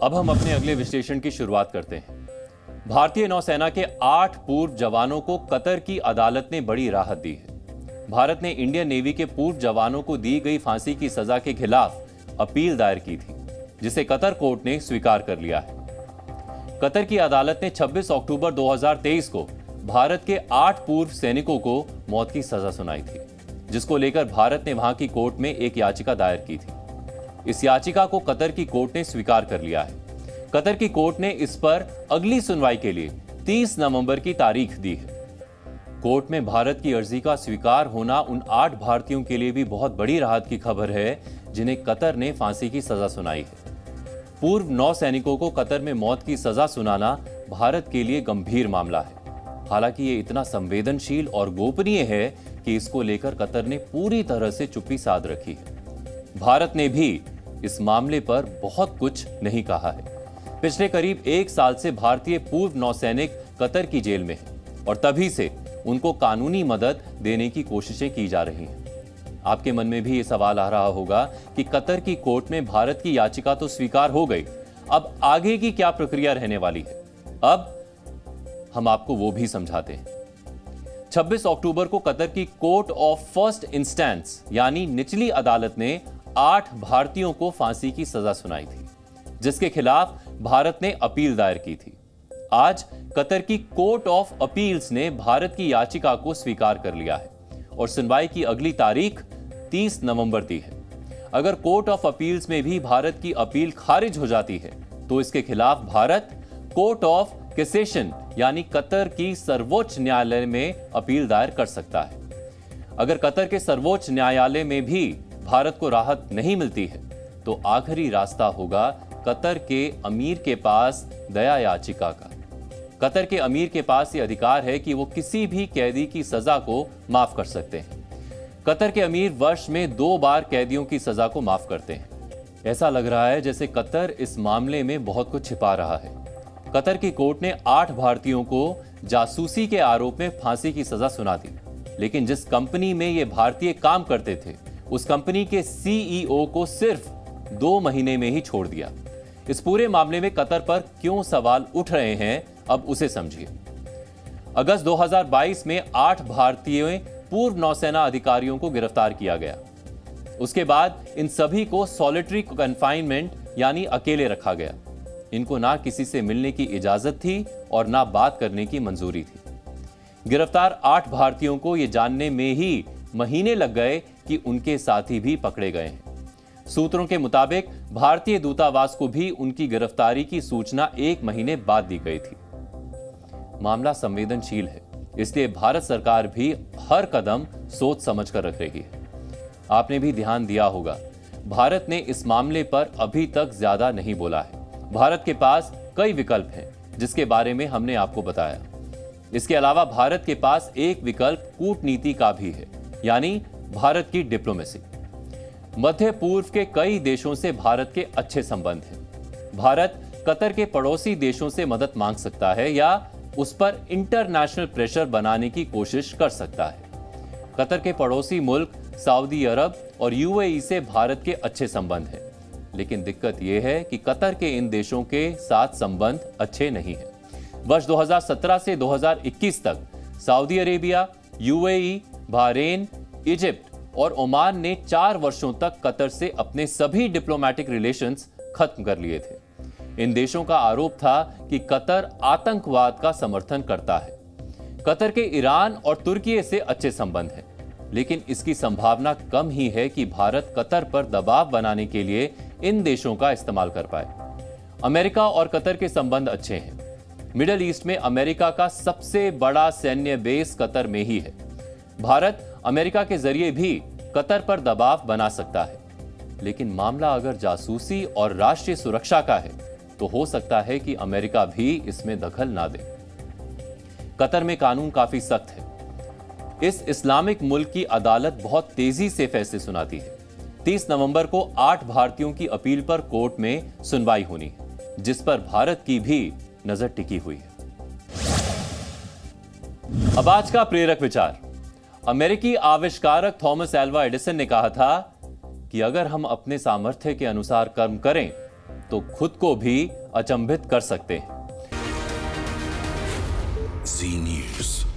अब हम अपने अगले विश्लेषण की शुरुआत करते हैं। भारतीय नौसेना के 8 पूर्व जवानों को कतर की अदालत ने बड़ी राहत दी है। भारत ने इंडियन नेवी के पूर्व जवानों को दी गई फांसी की सजा के खिलाफ अपील दायर की थी, जिसे कतर कोर्ट ने स्वीकार कर लिया है। कतर की अदालत ने 26 अक्टूबर 2023 को भारत के 8 पूर्व सैनिकों को मौत की सजा सुनाई थी, जिसको लेकर भारत ने वहां की कोर्ट में एक याचिका दायर की थी। इस याचिका को कतर की कोर्ट ने स्वीकार कर लिया है। कतर की कोर्ट ने इस पर अगली सुनवाई के लिए 30 नवंबर की तारीख दी है। कोर्ट में भारत की अर्जी का स्वीकार होना उन 8 भारतीयों के लिए भी बहुत बड़ी राहत की खबर है, जिन्हें कतर ने फांसी की सजा सुनाई है। पूर्व 9 सैनिकों को कतर में मौत की सजा सुनाना भारत के लिए गंभीर मामला है। हालांकि ये इतना संवेदनशील और गोपनीय है कि इसको लेकर कतर ने पूरी तरह से चुप्पी साध रखी है। भारत ने भी इस मामले पर बहुत कुछ नहीं कहा है। पिछले करीब 1 साल से भारतीय पूर्व नौसैनिक कतर की जेल में हैं और तभी से उनको कानूनी मदद देने की कोशिशें की जा रही हैं। आपके मन में भी ये सवाल आ रहा होगा कि कतर की कोर्ट में भारत की याचिका तो स्वीकार हो गई, अब आगे की क्या प्रक्रिया रहने वाली है? अब हम आपको वो भी समझाते हैं। 26 अक्टूबर को कतर की कोर्ट ऑफ फर्स्ट इंस्टेंस यानी निचली अदालत ने 8 भारतीयों को फांसी की सजा सुनाई थी, जिसके खिलाफ भारत ने अपील दायर की थी। आज कतर की कोर्ट ऑफ अपील्स ने भारत की याचिका को स्वीकार कर लिया है और सुनवाई की अगली तारीख 30 नवंबर दी है। अगर कोर्ट ऑफ अपील्स में भी भारत की अपील खारिज हो जाती है तो इसके खिलाफ भारत कोर्ट ऑफ कैसेशन यानी कतर की सर्वोच्च न्यायालय में अपील दायर कर सकता है। अगर कतर के सर्वोच्च न्यायालय में भी भारत को राहत नहीं मिलती है तो आखिरी रास्ता होगा कतर के अमीर के पास दया याचिका का। कतर के अमीर के पास ये अधिकार है कि वो किसी भी कैदी की सजा को माफ कर सकते हैं। कतर के अमीर वर्ष में 2 बार कैदियों की सजा को माफ करते हैं। ऐसा लग रहा है जैसे कतर इस मामले में बहुत कुछ छिपा रहा है। कतर की कोर्ट ने 8 भारतीयों को जासूसी के आरोप में फांसी की सजा सुना दी, लेकिन जिस कंपनी में ये भारतीय काम करते थे उस कंपनी के सीईओ को सिर्फ 2 महीने में ही छोड़ दिया। इस पूरे मामले में कतर पर क्यों सवाल उठ रहे हैं, अब उसे समझिए। अगस्त 2022 में 8 भारतीय पूर्व नौसेना अधिकारियों को गिरफ्तार किया गया। उसके बाद इन सभी को सॉलिटरी कन्फाइनमेंट यानी अकेले रखा गया। इनको ना किसी से मिलने की इजाजत थी और ना बात करने की मंजूरी थी। गिरफ्तार 8 भारतीयों को यह जानने में ही महीने लग गए कि उनके साथी भी पकड़े गए हैं। सूत्रों के मुताबिक भारतीय दूतावास को भी उनकी गिरफ्तारी की सूचना 1 महीने बाद दी गई थी। मामला संवेदनशील है, इसलिए भारत सरकार भी हर कदम सोच समझ कर रख रही है। आपने भी ध्यान दिया होगा, भारत ने इस मामले पर अभी तक ज्यादा नहीं बोला है। भारत के पास कई विकल्प हैं, जिसके बारे में हमने आपको बताया। इसके अलावा भारत के पास एक विकल्प कूटनीति का भी है, यानी भारत की डिप्लोमेसी। मध्य पूर्व के कई देशों से भारत के अच्छे संबंध हैं। भारत कतर के पड़ोसी देशों से मदद मांग सकता है या उस पर इंटरनेशनल प्रेशर बनाने की कोशिश कर सकता है। कतर के पड़ोसी मुल्क सऊदी अरब और यूएई से भारत के अच्छे संबंध हैं, लेकिन दिक्कत यह है कि कतर के इन देशों के साथ संबंध अच्छे नहीं हैं। वर्ष 2017 से 2021 तक Saudi Arabia, UAE, Bahrain, Egypt और ओमान ने 4 वर्षों तक कतर से अपने सभी डिप्लोमेटिक रिलेशंस खत्म कर लिए थे। इन देशों का आरोप था कि कतर आतंकवाद का समर्थन करता है। कतर के ईरान और तुर्की से अच्छे संबंध हैं, लेकिन इसकी संभावना कम ही है कि भारत कतर पर दबाव बनाने के लिए इन देशों का इस्तेमाल कर पाए। अमेरिका और कतर के संबंध अच्छे हैं। मिडिल ईस्ट में अमेरिका का सबसे बड़ा सैन्य बेस कतर में ही है। भारत अमेरिका के जरिए भी कतर पर दबाव बना सकता है, लेकिन मामला अगर जासूसी और राष्ट्रीय सुरक्षा का है तो हो सकता है कि अमेरिका भी इसमें दखल ना दे। कतर में कानून काफी सख्त है। इस इस्लामिक मुल्क की अदालत बहुत तेजी से फैसले सुनाती है। 30 नवंबर को 8 भारतीयों की अपील पर कोर्ट में सुनवाई होनी है, जिस पर भारत की भी नजर टिकी हुई है। अब आज का प्रेरक विचार। अमेरिकी आविष्कारक थॉमस एल्वा एडिसन ने कहा था कि अगर हम अपने सामर्थ्य के अनुसार कर्म करें तो खुद को भी अचंभित कर सकते हैं। जी न्यूज़।